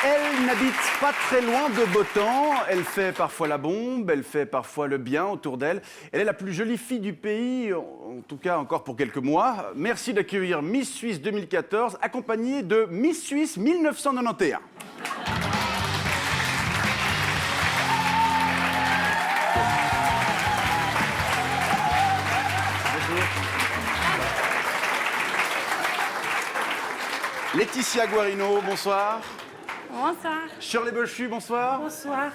Elle n'habite pas très loin de Botan. Elle fait parfois la bombe, elle fait parfois le bien autour d'elle. Elle est la plus jolie fille du pays, en tout cas encore pour quelques mois. Merci d'accueillir Miss Suisse 2014, accompagnée de Miss Suisse 1991. Laetitia Guarino, bonsoir. Bonsoir. Shirley Bochu, bonsoir. Bonsoir.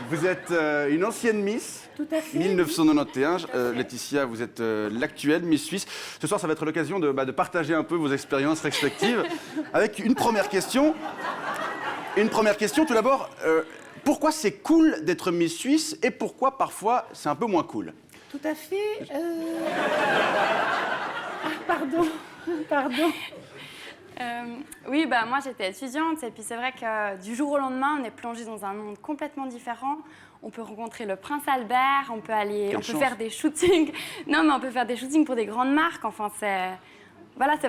Vous êtes une ancienne Miss. Tout à fait. 1991. Laetitia, vous êtes l'actuelle Miss Suisse. Ce soir, ça va être l'occasion de partager un peu vos expériences respectives. Avec une première question. Tout d'abord, pourquoi c'est cool d'être Miss Suisse et pourquoi parfois c'est un peu moins cool? Tout à fait. Pardon. Oui, moi j'étais étudiante et puis c'est vrai que du jour au lendemain, on est plongé dans un monde complètement différent. On peut rencontrer le prince Albert, on peut faire des shootings. Non, mais on peut faire des shootings pour des grandes marques. Enfin, c'est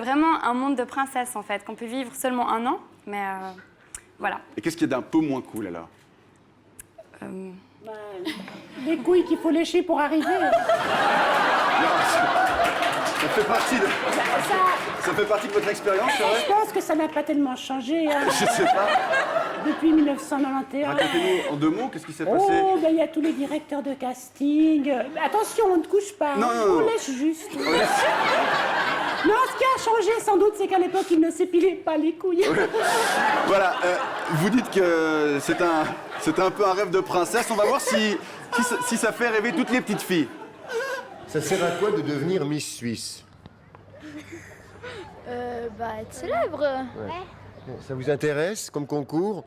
vraiment un monde de princesse en fait qu'on peut vivre seulement un an. Mais voilà. Et qu'est-ce qui est d'un peu moins cool alors? Les couilles qu'il faut lécher pour arriver. Ça fait partie de votre expérience, c'est vrai? Je pense que ça n'a pas tellement changé. Hein. Je sais pas. Depuis 1991. Racontez-nous en deux mots, qu'est-ce qui s'est passé? Oh, il y a tous les directeurs de casting. Attention, on ne couche pas. Non. On lèche juste. Non, ce qui a changé, sans doute, c'est qu'à l'époque, il ne s'épilait pas les couilles. Voilà, vous dites que c'est un peu un rêve de princesse. On va voir si ça fait rêver toutes les petites filles. Ça sert à quoi de devenir Miss Suisse? Être célèbre. Ouais. Ça vous intéresse comme concours?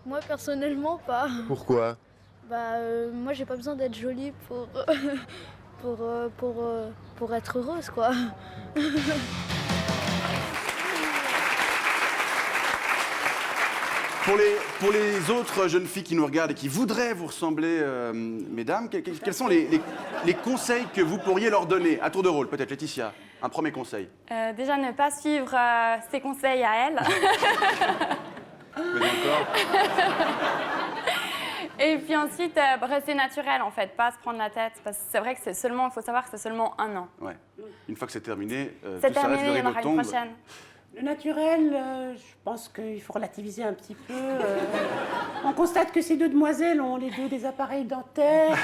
Moi personnellement pas. Pourquoi? Moi j'ai pas besoin d'être jolie pour être heureuse quoi. Pour les autres jeunes filles qui nous regardent et qui voudraient vous ressembler, mesdames, quels sont les conseils que vous pourriez leur donner? À tour de rôle, peut-être, Laetitia, un premier conseil. Déjà, ne pas suivre ses conseils à elle. Mais encore. Et puis ensuite, rester naturel en fait, pas se prendre la tête. Parce que c'est vrai que il faut savoir que c'est seulement un an. Ouais. Une fois que c'est terminé, C'est tout s'arrête, terminé, le il y en rideau aura tombe. une prochaine. Le naturel, je pense qu'il faut relativiser un petit peu. On constate que ces deux demoiselles ont les deux des appareils dentaires.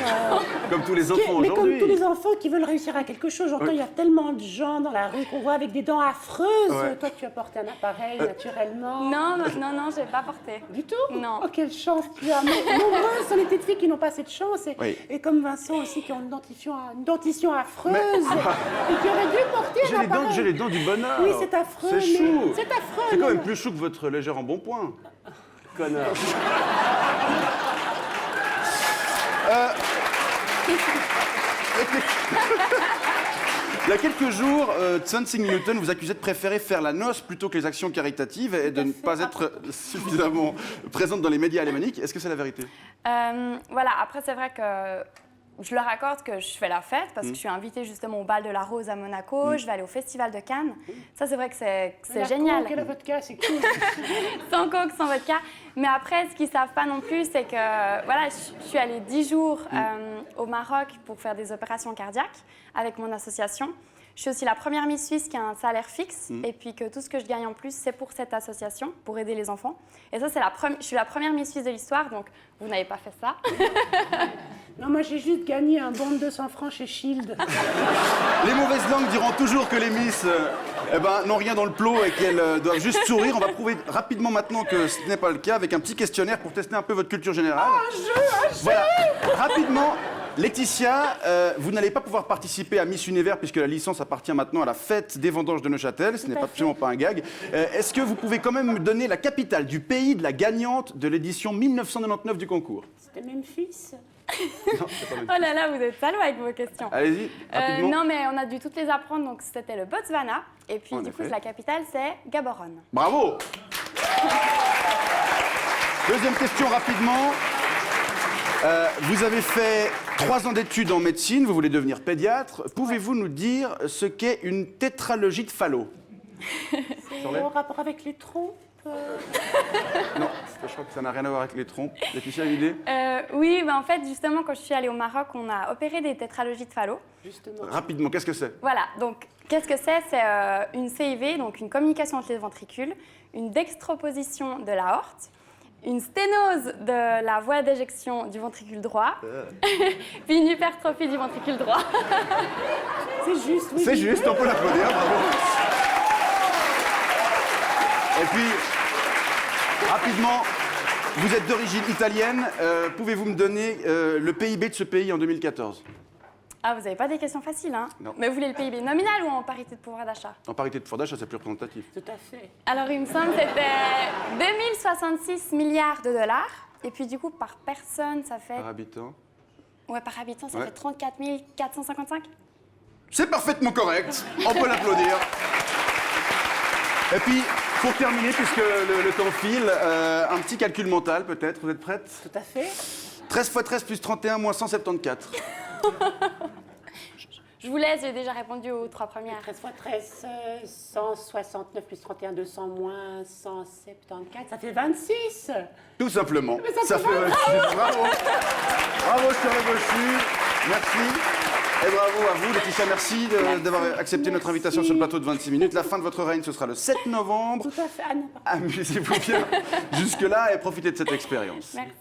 Comme tous les enfants Mais aujourd'hui. comme tous les enfants qui veulent réussir à quelque chose. J'entends, il y a tellement de gens dans la rue qu'on voit avec des dents affreuses. Ouais. Toi, tu as porté un appareil naturellement. Non, je n'ai pas porté. Du tout? Non. Oh, quelle chance tu as. Nombreuses sont les petites filles qui n'ont pas cette chance. Oui. Et comme Vincent aussi, qui ont une dentition affreuse. Et qui auraient dû porter un appareil. J'ai les dents du bonheur. Oui, c'est affreux. C'est chou. C'est affreux. C'est quand même plus chou que votre légère embonpoint. Connard. Il y a quelques jours, Tenzing Newton vous accusait de préférer faire la noce plutôt que les actions caritatives et de ne pas être suffisamment présente dans les médias alémaniques. Est-ce que c'est la vérité? Voilà, après c'est vrai que je leur accorde que je fais la fête parce que je suis invitée justement au bal de la Rose à Monaco, je vais aller au festival de Cannes. Ça c'est vrai que c'est génial. Quel vodka, c'est cool. Sans coke, sans vodka. Mais après, ce qu'ils ne savent pas non plus, c'est que voilà, je suis allée 10 jours au Maroc pour faire des opérations cardiaques avec mon association. Je suis aussi la première Miss Suisse qui a un salaire fixe et puis que tout ce que je gagne en plus, c'est pour cette association, pour aider les enfants. Et ça, je suis la première Miss Suisse de l'histoire, donc vous n'avez pas fait ça. Non, moi j'ai juste gagné un bon de 200 francs chez Shield. Les mauvaises langues diront toujours que les Miss n'ont rien dans le plot et qu'elles doivent juste sourire. On va prouver rapidement maintenant que ce n'est pas le cas avec un petit questionnaire pour tester un peu votre culture générale. Un jeu. Voilà, rapidement. Laetitia, vous n'allez pas pouvoir participer à Miss Univers puisque la licence appartient maintenant à la fête des vendanges de Neuchâtel. Ce n'est absolument pas un gag. Est-ce que vous pouvez quand même me donner la capitale du pays de la gagnante de l'édition 1999 du concours? C'était Memphis. Non, c'est pas Memphis. Oh là là, vous êtes salaud avec vos questions. Allez-y, rapidement. Non, mais on a dû toutes les apprendre, donc c'était le Botswana. Et puis En du coup, effet. la capitale, c'est Gaborone. Bravo. Deuxième question rapidement. Vous avez fait 3 ans d'études en médecine, vous voulez devenir pédiatre. Pouvez-vous nous dire ce qu'est une tétralogie de Fallot? C'est Sur les- en rapport avec les trompes Non, je crois que ça n'a rien à voir avec les trompes. Laetitia, une idée? Oui, en fait, justement, quand je suis allée au Maroc, on a opéré des tétralogies de Fallot. Justement. Rapidement, qu'est-ce que c'est? Voilà, donc qu'est-ce que c'est? C'est une CIV, donc une communication entre les ventricules, une dextroposition de l'aorte, une sténose de la voie d'éjection du ventricule droit, puis une hypertrophie du ventricule droit. C'est juste, oui. C'est juste, on peut l'applaudir, bravo. Et puis, rapidement, vous êtes d'origine italienne. Pouvez-vous me donner le PIB de ce pays en 2014? Ah, vous n'avez pas des questions faciles, hein? Non. Mais vous voulez le PIB nominal ou en parité de pouvoir d'achat? En parité de pouvoir d'achat, c'est plus représentatif. Tout à fait. Alors, il me semble que c'était 2066 milliards de dollars. Et puis, du coup, par personne, ça fait... Par habitant. Ouais, par habitant, ça Ouais. fait 34 455. C'est parfaitement correct. On peut l'applaudir. Et puis, pour terminer, puisque le temps file, un petit calcul mental peut-être. Vous êtes prête? Tout à fait. 13 x 13 plus 31 moins 174. Je vous laisse, j'ai déjà répondu aux 3 premières. 13 x 13, 169 plus 31, 200 moins 174, ça fait 26. Tout simplement. Ça fait 26. Bravo. Bravo, Charles Gauchu. Merci. Et bravo à vous, Laetitia. Merci d'avoir accepté notre invitation sur le plateau de 26 minutes. La fin de votre règne, ce sera le 7 novembre. Tout à fait. Ah non, pardon. Amusez-vous bien jusque-là et profitez de cette expérience. Merci.